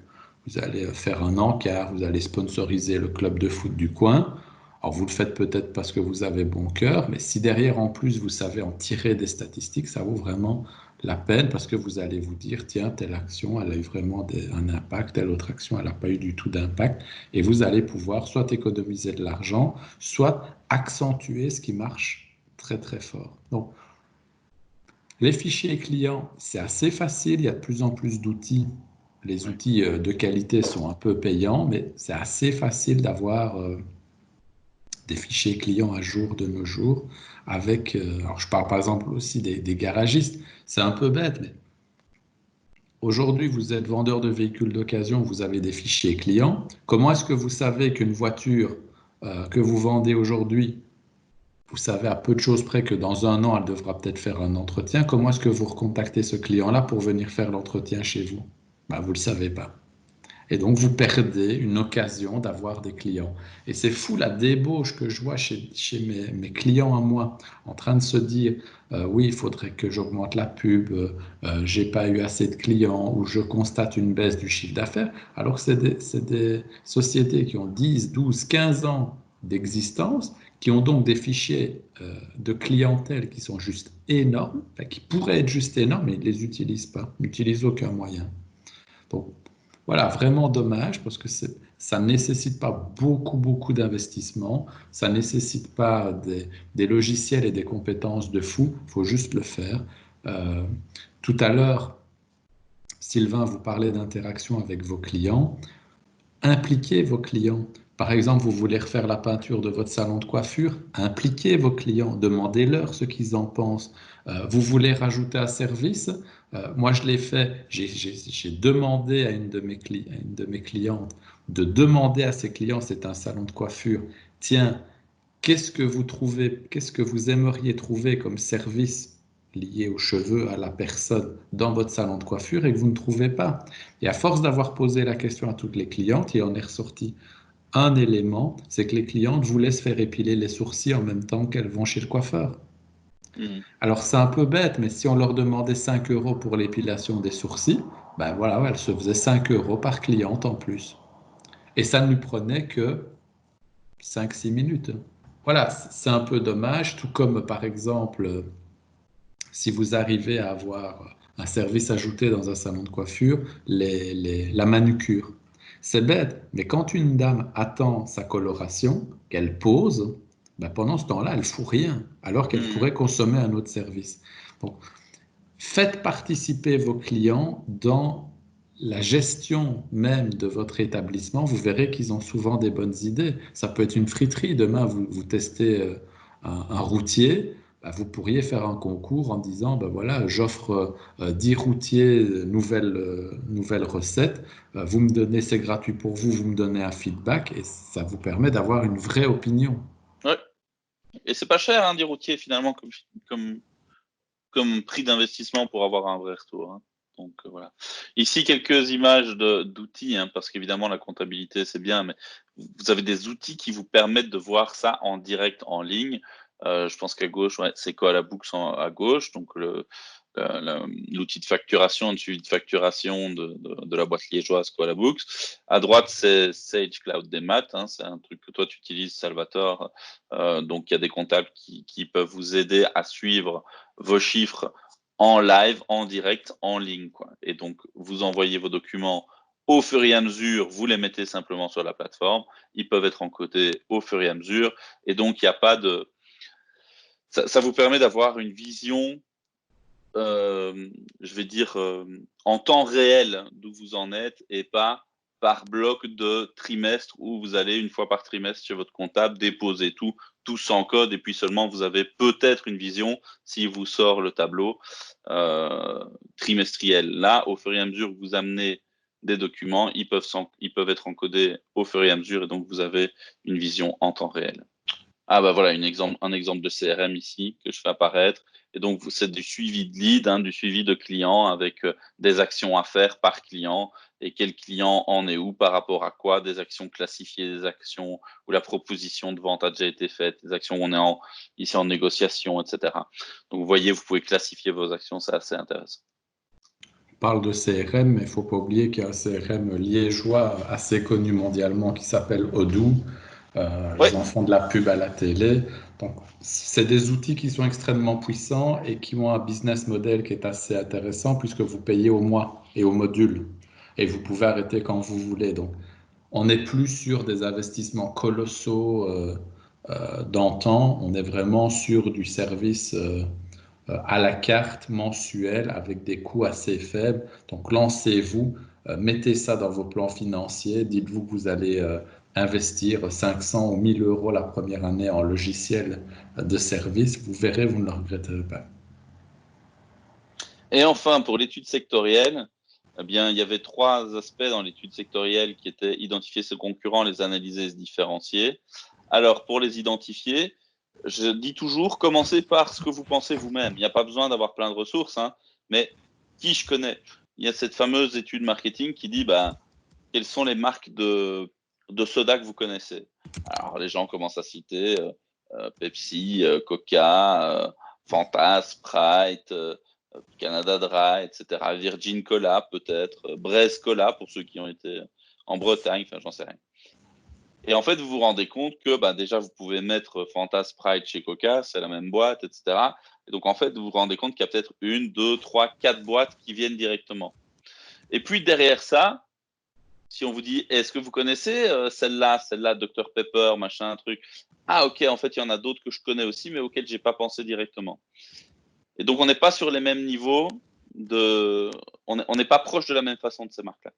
vous allez faire un encart, vous allez sponsoriser le club de foot du coin. Alors vous le faites peut-être parce que vous avez bon cœur, mais si derrière en plus vous savez en tirer des statistiques, ça vaut vraiment la peine parce que vous allez vous dire, tiens, telle action, elle a eu vraiment un impact, telle autre action, elle n'a pas eu du tout d'impact. Et vous allez pouvoir soit économiser de l'argent, soit accentuer ce qui marche très très fort. Donc, les fichiers clients, c'est assez facile, il y a de plus en plus d'outils. Les outils de qualité sont un peu payants, mais c'est assez facile d'avoir des fichiers clients à jour de nos jours. Alors je parle par exemple aussi des garagistes, c'est un peu bête, mais aujourd'hui, vous êtes vendeur de véhicules d'occasion, vous avez des fichiers clients. Comment est-ce que vous savez qu'une voiture que vous vendez aujourd'hui, vous savez à peu de choses près que dans un an, elle devra peut-être faire un entretien? Comment est-ce que vous recontactez ce client-là pour venir faire l'entretien chez vous? Ben, vous ne le savez pas. Et donc, vous perdez une occasion d'avoir des clients. Et c'est fou la débauche que je vois chez mes clients à moi, en train de se dire, oui, il faudrait que j'augmente la pub, j'ai pas eu assez de clients, ou je constate une baisse du chiffre d'affaires, alors que c'est des sociétés qui ont 10, 12, 15 ans d'existence, qui ont donc des fichiers de clientèle qui sont juste énormes, enfin, qui pourraient être juste énormes, mais ils ne les utilisent pas, ils n'utilisent aucun moyen. Donc, voilà, vraiment dommage parce que ça ne nécessite pas beaucoup d'investissement, ça ne nécessite pas des logiciels et des compétences de fou, il faut juste le faire. Euh, Tout à l'heure, Sylvain vous parlait d'interaction avec vos clients. Impliquez vos clients. Par exemple, vous voulez refaire la peinture de votre salon de coiffure, impliquez vos clients, demandez-leur ce qu'ils en pensent. Vous voulez rajouter un service, moi je l'ai fait, j'ai demandé à à une de mes clientes de demander à ses clients, c'est un salon de coiffure, tiens, qu'est-ce que vous aimeriez trouver comme service lié aux cheveux, à la personne dans votre salon de coiffure et que vous ne trouvez pas. Et à force d'avoir posé la question à toutes les clientes, il en est ressorti un élément, c'est que les clientes vous laissent faire épiler les sourcils en même temps qu'elles vont chez le coiffeur. Mhm. Alors c'est un peu bête, mais si on leur demandait 5 euros pour l'épilation des sourcils, ben voilà, ouais, elles se faisaient 5 euros par cliente en plus. Et ça ne lui prenait que 5-6 minutes. Voilà, c'est un peu dommage, tout comme par exemple, si vous arrivez à avoir un service ajouté dans un salon de coiffure, la manucure. C'est bête, mais quand une dame attend sa coloration, qu'elle pose, ben pendant ce temps-là, elle ne fout rien, alors qu'elle Mhm. pourrait consommer un autre service. Donc, faites participer vos clients dans la gestion même de votre établissement, vous verrez qu'ils ont souvent des bonnes idées. Ça peut être une friterie. Demain, vous testez un routier. Bah, vous pourriez faire un concours en disant, ben voilà, j'offre 10 routiers, nouvelles recettes. Vous me donnez, c'est gratuit pour vous, vous me donnez un feedback et ça vous permet d'avoir une vraie opinion. Ouais. Et c'est pas cher, hein, des routiers, finalement, comme, comme prix d'investissement pour avoir un vrai retour, hein. Donc voilà. Ici, quelques images d'outils, hein, parce qu'évidemment, la comptabilité, c'est bien, mais vous avez des outils qui vous permettent de voir ça en direct, en ligne. Je pense qu'à gauche, ouais, c'est Coalabooks à gauche, donc l'outil de facturation, de suivi de facturation de la boîte liégeoise Coalabooks. À droite, c'est Sage Cloud des maths, hein, c'est un truc que toi, tu utilises, Salvatore. Donc, il y a des comptables qui peuvent vous aider à suivre vos chiffres en live, en direct, en ligne, quoi. Et donc, vous envoyez vos documents au fur et à mesure, vous les mettez simplement sur la plateforme, ils peuvent être encodés au fur et à mesure, et donc il n'y a pas de... Ça vous permet d'avoir une vision, je vais dire, en temps réel d'où vous en êtes, et pas par bloc de trimestre où vous allez une fois par trimestre chez votre comptable déposer tout sans code, et puis seulement vous avez peut-être une vision s'il vous sort le tableau trimestriel. Là, au fur et à mesure que vous amenez des documents, ils peuvent être encodés au fur et à mesure, et donc vous avez une vision en temps réel. Ah bah voilà, un exemple de CRM ici que je fais apparaître. Et donc, c'est du suivi de lead, hein, du suivi de clients avec des actions à faire par client et quel client en est où par rapport à quoi, des actions classifiées, des actions où la proposition de vente a déjà été faite, des actions où on est ici en négociation, etc. Donc, vous voyez, vous pouvez classifier vos actions, c'est assez intéressant. On parle de CRM, mais il ne faut pas oublier qu'il y a un CRM liégeois assez connu mondialement qui s'appelle Odoo. Oui, Ils en font de la pub à la télé. Donc, c'est des outils qui sont extrêmement puissants et qui ont un business model qui est assez intéressant puisque vous payez au mois et au module. Et vous pouvez arrêter quand vous voulez. Donc, on n'est plus sur des investissements colossaux d'antan. On est vraiment sur du service à la carte mensuelle avec des coûts assez faibles. Donc, lancez-vous, mettez ça dans vos plans financiers. Dites-vous que vous allez investir 500 ou 1000 euros la première année en logiciel de service. Vous verrez, vous ne le regretterez pas. et enfin, pour l'étude sectorielle, eh bien, il y avait trois aspects dans l'étude sectorielle qui étaient identifier ses concurrents, les analyser, se différencier. Alors, pour les identifier, je dis toujours, commencez par ce que vous pensez vous-même. Il n'y a pas besoin d'avoir plein de ressources, hein, mais qui je connais? Il y a cette fameuse étude marketing qui dit, bah, quelles sont les marques de soda que vous connaissez? Alors, les gens commencent à citer Pepsi, Coca, Fanta, Sprite, Canada Dry, etc. Virgin Cola, peut-être, Braise Cola, pour ceux qui ont été en Bretagne, enfin, j'en sais rien. Et en fait, vous vous rendez compte que bah, déjà, vous pouvez mettre Fanta Sprite chez Coca, c'est la même boîte, etc. Et donc, en fait, vous vous rendez compte qu'il y a peut-être une, deux, trois, quatre boîtes qui viennent directement. Et puis, derrière ça, si on vous dit, est-ce que vous connaissez celle-là, Dr Pepper, machin, truc. Ah, ok, en fait, il y en a d'autres que je connais aussi, mais auxquelles j'ai pas pensé directement. Et donc, on n'est pas sur les mêmes niveaux on n'est pas proche de la même façon de ces marques-là.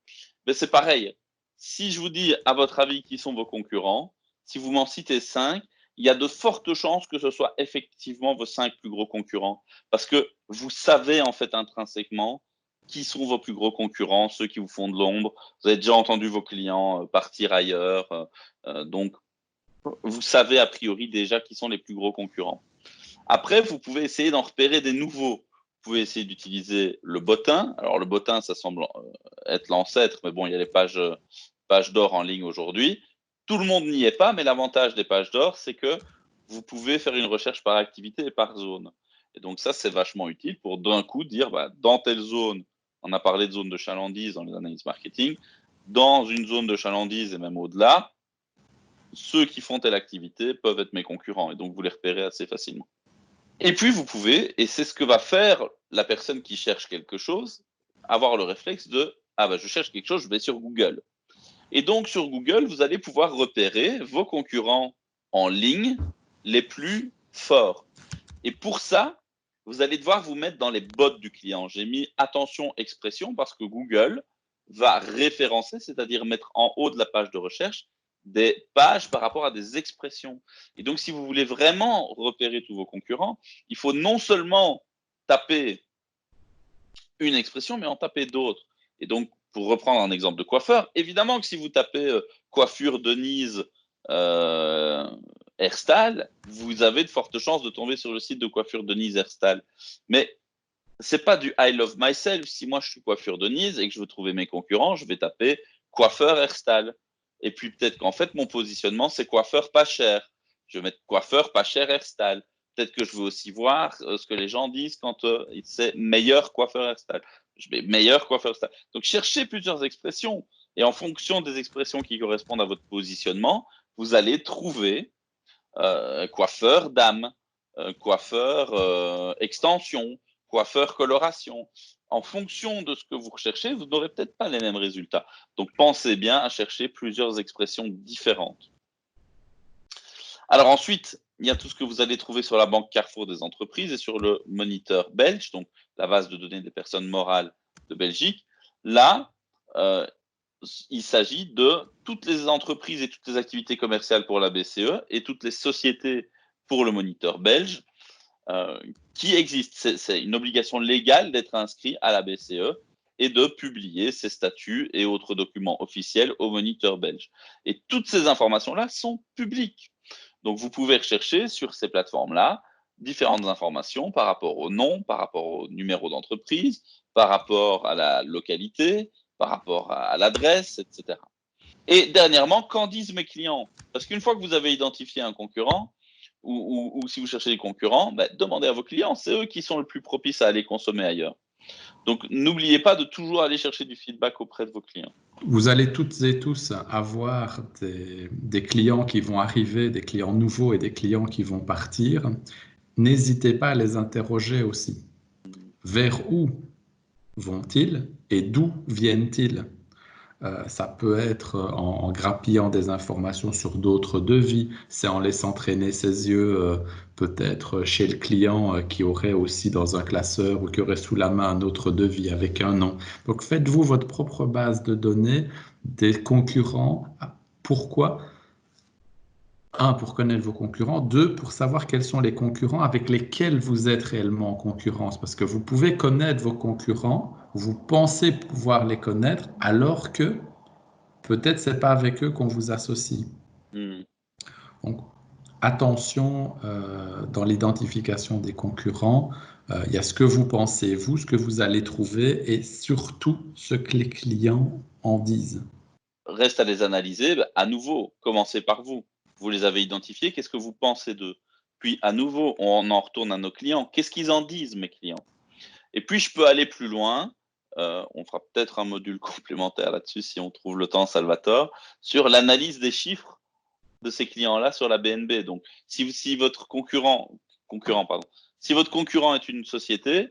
Mais c'est pareil. Si je vous dis, à votre avis, qui sont vos concurrents, si vous m'en citez 5, il y a de fortes chances que ce soit effectivement vos 5 plus gros concurrents. Parce que vous savez, en fait, intrinsèquement, qui sont vos plus gros concurrents, ceux qui vous font de l'ombre. Vous avez déjà entendu vos clients partir ailleurs. Donc, vous savez a priori déjà qui sont les plus gros concurrents. Après, vous pouvez essayer d'en repérer des nouveaux. Vous pouvez essayer d'utiliser le bottin. Alors, le bottin, ça semble être l'ancêtre, mais bon, il y a les pages d'or en ligne aujourd'hui. Tout le monde n'y est pas, mais l'avantage des pages d'or, c'est que vous pouvez faire une recherche par activité et par zone. Et donc, ça, c'est vachement utile pour d'un coup dire, bah, dans telle zone, on a parlé de zone de chalandise dans les analyses marketing, dans une zone de chalandise et même au-delà, ceux qui font telle activité peuvent être mes concurrents. Et donc, vous les repérez assez facilement. Et puis, vous pouvez, et c'est ce que va faire la personne qui cherche quelque chose, avoir le réflexe de ah ben, je cherche quelque chose, je vais sur Google. Et donc, sur Google, vous allez pouvoir repérer vos concurrents en ligne les plus forts. Et pour ça, vous allez devoir vous mettre dans les bottes du client. J'ai mis attention expression parce que Google va référencer, c'est-à-dire mettre en haut de la page de recherche des pages par rapport à des expressions. Et donc, si vous voulez vraiment repérer tous vos concurrents, il faut non seulement taper une expression, mais en taper d'autres. Et donc, pour reprendre un exemple de coiffeur, évidemment que si vous tapez coiffure Denise Herstal, vous avez de fortes chances de tomber sur le site de coiffure Denise Herstal. Mais c'est pas du I love myself. Si moi je suis coiffure Denise et que je veux trouver mes concurrents, je vais taper coiffeur Herstal. Et puis peut-être qu'en fait mon positionnement c'est coiffeur pas cher. Je vais mettre coiffeur pas cher Herstal. Peut-être que je veux aussi voir ce que les gens disent quand c'est meilleur coiffeur Herstal. Je mets meilleur coiffeur Herstal. Donc cherchez plusieurs expressions et en fonction des expressions qui correspondent à votre positionnement, vous allez trouver coiffeur dame, coiffeur extension, coiffeur coloration. En fonction de ce que vous recherchez, vous n'aurez peut-être pas les mêmes résultats. Donc pensez bien à chercher plusieurs expressions différentes. Alors ensuite, il y a tout ce que vous allez trouver sur la banque Carrefour des entreprises et sur le moniteur belge, donc la base de données des personnes morales de Belgique. Là, il s'agit de toutes les entreprises et toutes les activités commerciales pour la BCE et toutes les sociétés pour le moniteur belge qui existent. C'est une obligation légale d'être inscrit à la BCE et de publier ses statuts et autres documents officiels au moniteur belge. Et toutes ces informations-là sont publiques. Donc, vous pouvez rechercher sur ces plateformes-là différentes informations par rapport au nom, par rapport au numéro d'entreprise, par rapport à la localité, par rapport à l'adresse, etc. Et dernièrement, qu'en disent mes clients? Parce qu'une fois que vous avez identifié un concurrent, ou si vous cherchez des concurrents, ben, demandez à vos clients, c'est eux qui sont le plus propices à aller consommer ailleurs. Donc, n'oubliez pas de toujours aller chercher du feedback auprès de vos clients. Vous allez toutes et tous avoir des clients qui vont arriver, des clients nouveaux et des clients qui vont partir. N'hésitez pas à les interroger aussi. Vers où vont-ils et d'où viennent-ils? Ça peut être en grappillant des informations sur d'autres devis, c'est en laissant traîner ses yeux peut-être chez le client qui aurait aussi dans un classeur ou qui aurait sous la main un autre devis avec un nom. Donc faites-vous votre propre base de données des concurrents. Pourquoi? Un, pour connaître vos concurrents. Deux, pour savoir quels sont les concurrents avec lesquels vous êtes réellement en concurrence. Parce que vous pouvez connaître vos concurrents, vous pensez pouvoir les connaître, alors que peut-être c'est pas avec eux qu'on vous associe. Donc, attention dans l'identification des concurrents. Il y a ce que vous pensez, vous, ce que vous allez trouver et surtout ce que les clients en disent. Reste à les analyser. À nouveau, commencez par vous. Vous les avez identifiés, qu'est-ce que vous pensez d'eux? Puis à nouveau, on en retourne à nos clients. Qu'est-ce qu'ils en disent, mes clients? Et puis, je peux aller plus loin. On fera peut-être un module complémentaire là-dessus si on trouve le temps, Salvatore, sur l'analyse des chiffres de ces clients-là sur la BNB. Donc, si votre si votre concurrent est une société,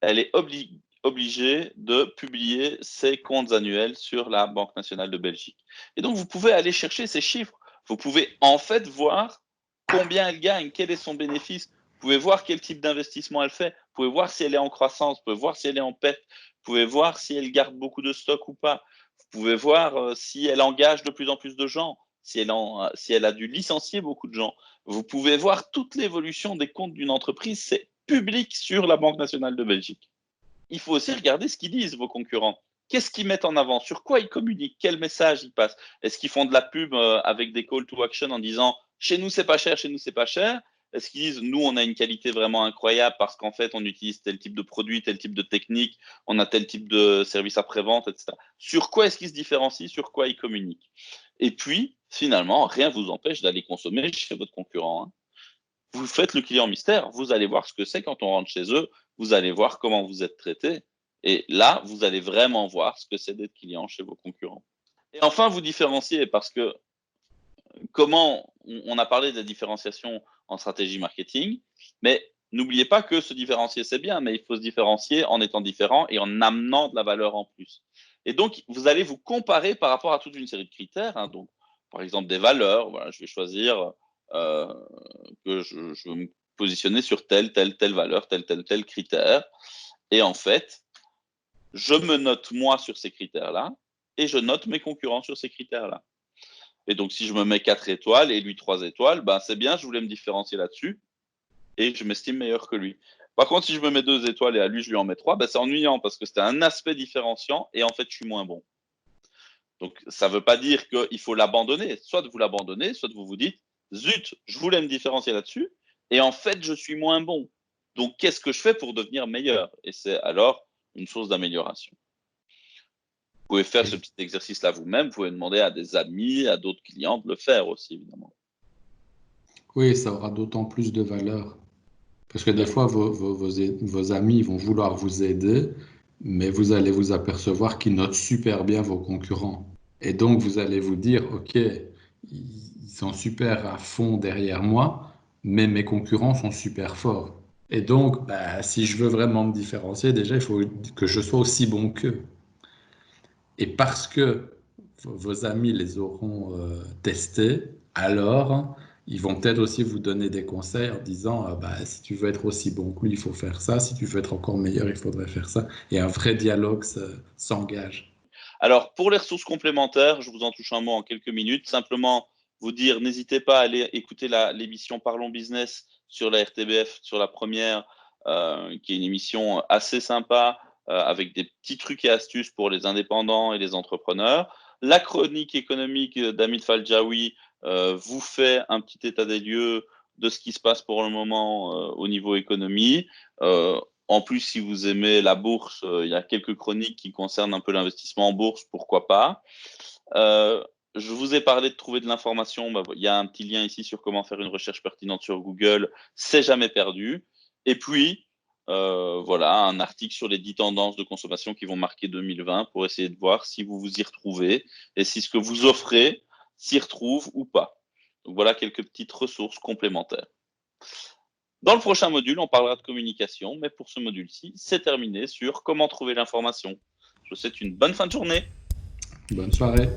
elle est obligée de publier ses comptes annuels sur la Banque nationale de Belgique. Et donc, vous pouvez aller chercher ces chiffres. Vous pouvez en fait voir combien elle gagne, quel est son bénéfice. Vous pouvez voir quel type d'investissement elle fait. Vous pouvez voir si elle est en croissance. Vous pouvez voir si elle est en perte. Vous pouvez voir si elle garde beaucoup de stock ou pas. Vous pouvez voir si elle engage de plus en plus de gens, si elle a dû licencier beaucoup de gens. Vous pouvez voir toute l'évolution des comptes d'une entreprise. C'est public sur la Banque nationale de Belgique. Il faut aussi regarder ce qu'ils disent, vos concurrents. Qu'est-ce qu'ils mettent en avant? Sur quoi ils communiquent? Quel message ils passent? Est-ce qu'ils font de la pub avec des call to action en disant chez nous c'est pas cher, chez nous c'est pas cher? Est-ce qu'ils disent nous on a une qualité vraiment incroyable parce qu'en fait on utilise tel type de produit, tel type de technique, on a tel type de service après-vente, etc. Sur quoi est-ce qu'ils se différencient? Sur quoi ils communiquent? Et puis finalement, rien ne vous empêche d'aller consommer chez votre concurrent. Vous faites le client mystère, vous allez voir ce que c'est quand on rentre chez eux, vous allez voir comment vous êtes traité. Et là, vous allez vraiment voir ce que c'est d'être client chez vos concurrents. Et enfin, vous différenciez parce que comment on a parlé de la différenciation en stratégie marketing, mais n'oubliez pas que se différencier, c'est bien, mais il faut se différencier en étant différent et en amenant de la valeur en plus. Et donc, vous allez vous comparer par rapport à toute une série de critères. Donc, par exemple, des valeurs. Voilà, je vais choisir que je veux me positionner sur telle valeur, tel critère. Et en fait, je me note moi sur ces critères-là et je note mes concurrents sur ces critères-là. Et donc, si je me mets 4 étoiles et lui 3 étoiles, ben, c'est bien, je voulais me différencier là-dessus et je m'estime meilleur que lui. Par contre, si je me mets 2 étoiles et à lui, je lui en mets 3, ben, c'est ennuyant parce que c'était un aspect différenciant et en fait, je suis moins bon. Donc, ça ne veut pas dire qu'il faut l'abandonner. Soit vous l'abandonnez, soit vous vous dites, zut, je voulais me différencier là-dessus et en fait, je suis moins bon. Donc, qu'est-ce que je fais pour devenir meilleur? Et c'est alors une source d'amélioration. Vous pouvez faire ce petit exercice-là vous-même. Vous pouvez demander à des amis, à d'autres clients de le faire aussi, évidemment. Oui, ça aura d'autant plus de valeur. Parce que des fois, vos amis vont vouloir vous aider, mais vous allez vous apercevoir qu'ils notent super bien vos concurrents. Et donc, vous allez vous dire, OK, ils sont super à fond derrière moi, mais mes concurrents sont super forts. Et donc, bah, si je veux vraiment me différencier, déjà, il faut que je sois aussi bon qu'eux. Et parce que vos amis les auront testés, alors ils vont peut-être aussi vous donner des conseils en disant bah, si tu veux être aussi bon que lui, il faut faire ça. Si tu veux être encore meilleur, il faudrait faire ça. Et un vrai dialogue s'engage. Alors, pour les ressources complémentaires, je vous en touche un mot en quelques minutes. Simplement vous dire, n'hésitez pas à aller écouter l'émission Parlons Business sur la RTBF, sur la première, qui est une émission assez sympa, avec des petits trucs et astuces pour les indépendants et les entrepreneurs. La chronique économique d'Hamid Faljaoui vous fait un petit état des lieux de ce qui se passe pour le moment au niveau économie. En plus, si vous aimez la bourse, il y a quelques chroniques qui concernent un peu l'investissement en bourse, pourquoi pas. Je vous ai parlé de trouver de l'information. Bah, il y a un petit lien ici sur comment faire une recherche pertinente sur Google. C'est jamais perdu. Et puis, voilà, un article sur les 10 tendances de consommation qui vont marquer 2020 pour essayer de voir si vous vous y retrouvez et si ce que vous offrez s'y retrouve ou pas. Donc voilà quelques petites ressources complémentaires. Dans le prochain module, on parlera de communication, mais pour ce module-ci, c'est terminé sur comment trouver l'information. Je vous souhaite une bonne fin de journée. Bonne soirée.